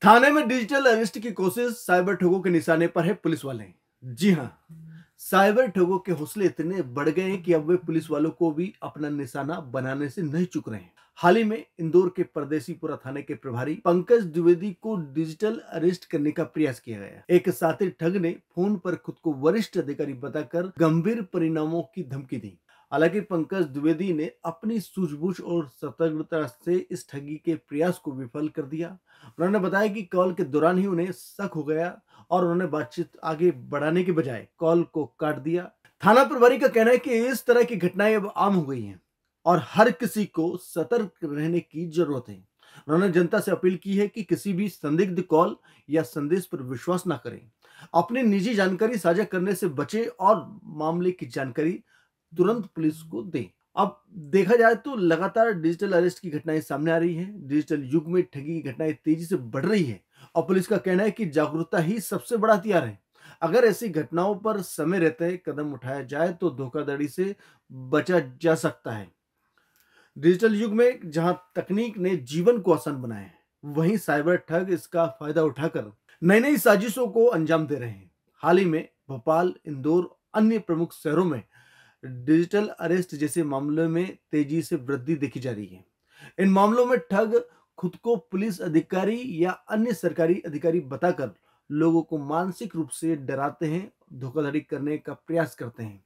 थाने में digital arrest की कोशिश, साइबर ठगों के निशाने पर है पुलिस वाले। जी हां, साइबर ठगों के हौसले इतने बढ़ गए हैं कि अब वे पुलिस वालों को भी अपना निशाना बनाने से नहीं चूक रहे हैं। हाल ही में इंदौर के परदेसीपुरा थाने के प्रभारी पंकज द्विवेदी को डिजिटल अरेस्ट करने का प्रयास किया गया। एक साथी ठग ने फोन पर खुद को वरिष्ठ अधिकारी बताकर गंभीर परिणामों की धमकी दी। हालांकि पंकज द्विवेदी ने अपनी सूझबूझ और सतर्कता से इस ठगी के प्रयास को विफल कर दिया। उन्होंने बताया कि कॉल के दौरान ही उन्हें शक हो गया और उन्होंने बातचीत आगे बढ़ाने के बजाय कॉल को काट दिया। थाना प्रभारी का कहना है कि इस तरह की घटनाएं अब आम हो गई हैं और हर किसी को सतर्क रहने की जरूरत है। उन्होंने जनता से अपील की है कि किसी भी संदिग्ध कॉल या संदेश पर विश्वास न करें, अपनी निजी जानकारी साझा करने से बचें और मामले की जानकारी तुरंत पुलिस को दें। अब देखा जाए तो लगातार डिजिटल अरेस्ट की घटनाएं सामने आ रही हैं। डिजिटल युग में ठगी की घटनाएं तेजी से बढ़ रही है और पुलिस का कहना है कि जागरूकता ही सबसे बड़ा हथियार है। अगर ऐसी घटनाओं पर समय रहते कदम उठाया जाए तो धोखाधड़ी से बचा जा सकता है। डिजिटल युग में जहां तकनीक ने जीवन को आसान बनाया है, वहीं साइबर ठग इसका फायदा उठाकर नई नई साजिशों को अंजाम दे रहे हैं। हाल ही में भोपाल, इंदौर, अन्य प्रमुख शहरों में डिजिटल अरेस्ट जैसे मामलों में तेजी से वृद्धि देखी जा रही है। इन मामलों में ठग खुद को पुलिस अधिकारी या अन्य सरकारी अधिकारी बताकर लोगों को मानसिक रूप से डराते हैं, धोखाधड़ी करने का प्रयास करते हैं।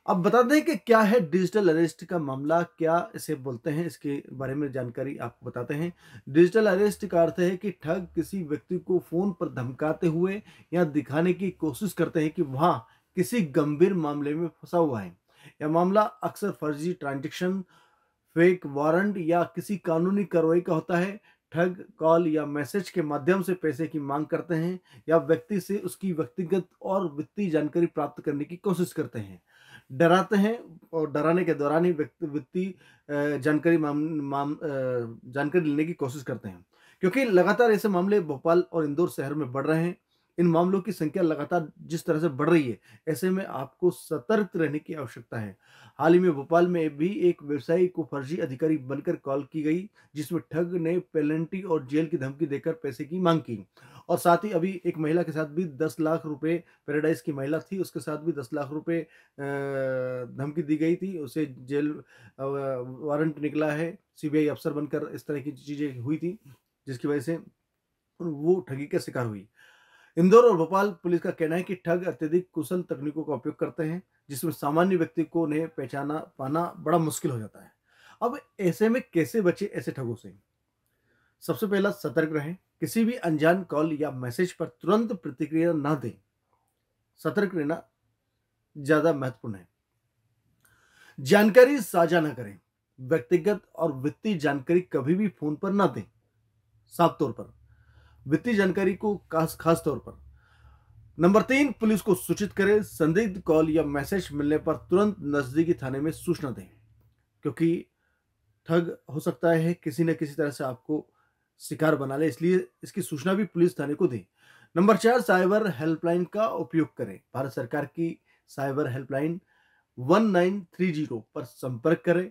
अब बता दें कि क्या है डिजिटल अरेस्ट का मामला, क्या इसे बोलते हैं, इसके बारे में जानकारी आपको बताते हैं। डिजिटल अरेस्ट का अर्थ है कि ठग किसी व्यक्ति को फोन पर धमकाते हुए या दिखाने की कोशिश करते हैं कि वहां किसी गंभीर मामले में फंसा हुआ है। यह मामला अक्सर फर्जी ट्रांजैक्शन, फेक वारंट या किसी कानूनी कार्रवाई का होता है। ठग कॉल या मैसेज के माध्यम से पैसे की मांग करते हैं या व्यक्ति से उसकी व्यक्तिगत और वित्तीय जानकारी प्राप्त करने की कोशिश करते हैं, डराते हैं और डराने के दौरान ही व्यक्ति वित्तीय जानकारी लेने की कोशिश करते हैं। क्योंकि लगातार ऐसे मामले भोपाल और इंदौर शहर में बढ़ रहे हैं, इन मामलों की संख्या लगातार जिस तरह से बढ़ रही है, ऐसे में आपको सतर्क रहने की आवश्यकता है। हाल ही में भोपाल में भी एक व्यवसायी को फर्जी अधिकारी बनकर कॉल की गई, जिसमें ठग ने पेनल्टी और जेल की धमकी देकर पैसे की मांग की। और साथ ही अभी एक महिला के साथ भी 10 लाख रुपए, पैराडाइज की महिला थी, उसके साथ भी 10 लाख रुपए धमकी दी गई थी। उसे जेल वारंट निकला है, सीबीआई अफसर बनकर इस तरह की चीजें हुई थी, जिसकी वजह से वो ठगी का शिकार हुई। इंदौर और भोपाल पुलिस का कहना है कि ठग अत्यधिक कुशल तकनीकों का उपयोग करते हैं, जिसमें सामान्य व्यक्ति को उन्हें पहचाना पाना बड़ा मुश्किल हो जाता है। अब ऐसे में कैसे बचे ऐसे ठगों से? सबसे पहला, सतर्क रहें। किसी भी अनजान कॉल या मैसेज पर तुरंत प्रतिक्रिया ना दें। सतर्क रहना ज्यादा महत्वपूर्ण है। जानकारी साझा ना करें। व्यक्तिगत और वित्तीय जानकारी कभी भी फोन पर ना दें। साफ तौर पर वित्तीय जानकारी को खास तौर पर। नंबर 3, पुलिस को सूचित करें। संदिग्ध कॉल या मैसेज मिलने पर तुरंत नजदीकी थाने में सूचना दें, क्योंकि ठग हो सकता है किसी न किसी तरह से आपको शिकार बना ले, इसलिए इसकी सूचना भी पुलिस थाने को दे। नंबर 4, साइबर हेल्पलाइन का उपयोग करें। भारत सरकार की साइबर हेल्पलाइन 1930 पर संपर्क करें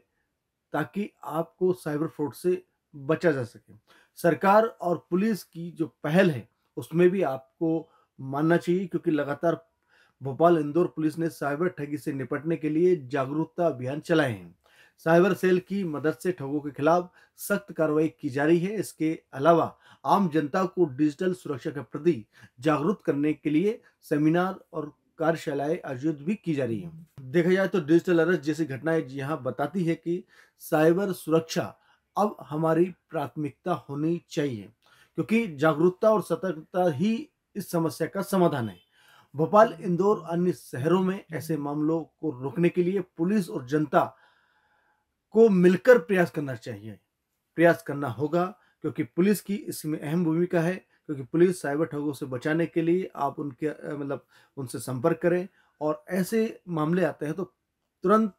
ताकि आपको साइबर फ्रॉड से बचा जा सके। सरकार और पुलिस की जो पहल है उसमें भी आपको मानना चाहिए, क्योंकि लगातार भोपाल, इंदौर पुलिस ने साइबर ठगी से निपटने के लिए जागरूकता अभियान चलाए हैं। साइबर सेल की मदद से ठगों के खिलाफ सख्त कार्रवाई की जा रही है। इसके अलावा आम जनता को डिजिटल सुरक्षा के प्रति जागरूक करने के लिए सेमिनार और कार्यशालाएं आयोजित भी की जा रही है। देखा जाए तो डिजिटल अरेस्ट जैसी घटनाएं यहाँ बताती है कि साइबर सुरक्षा अब हमारी प्राथमिकता होनी चाहिए, क्योंकि जागरूकता और सतर्कता ही इस समस्या का समाधान है। भोपाल, इंदौर, अन्य शहरों में ऐसे मामलों को रोकने के लिए पुलिस और जनता को मिलकर प्रयास करना चाहिए, प्रयास करना होगा, क्योंकि पुलिस की इसमें अहम भूमिका है। क्योंकि पुलिस साइबर ठगों से बचाने के लिए आप उनके उनसे संपर्क करें और ऐसे मामले आते हैं तो तुरंत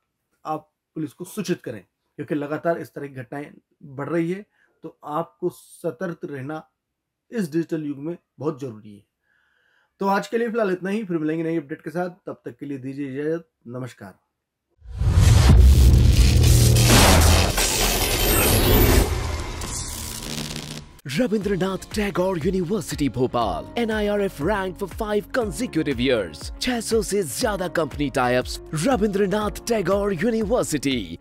आप पुलिस को सूचित करें, क्योंकि लगातार इस तरह की घटनाएं बढ़ रही है। तो आपको सतर्क रहना इस डिजिटल युग में बहुत जरूरी है। तो आज के लिए फिलहाल इतना ही, फिर मिलेंगे नई अपडेट के साथ। तब तक के लिए दीजिए इजाजत। नमस्कार। Rabindranath Tagore University Bhopal NIRF ranked for 5 consecutive years. 600 से ज्यादा company types Rabindranath Tagore University.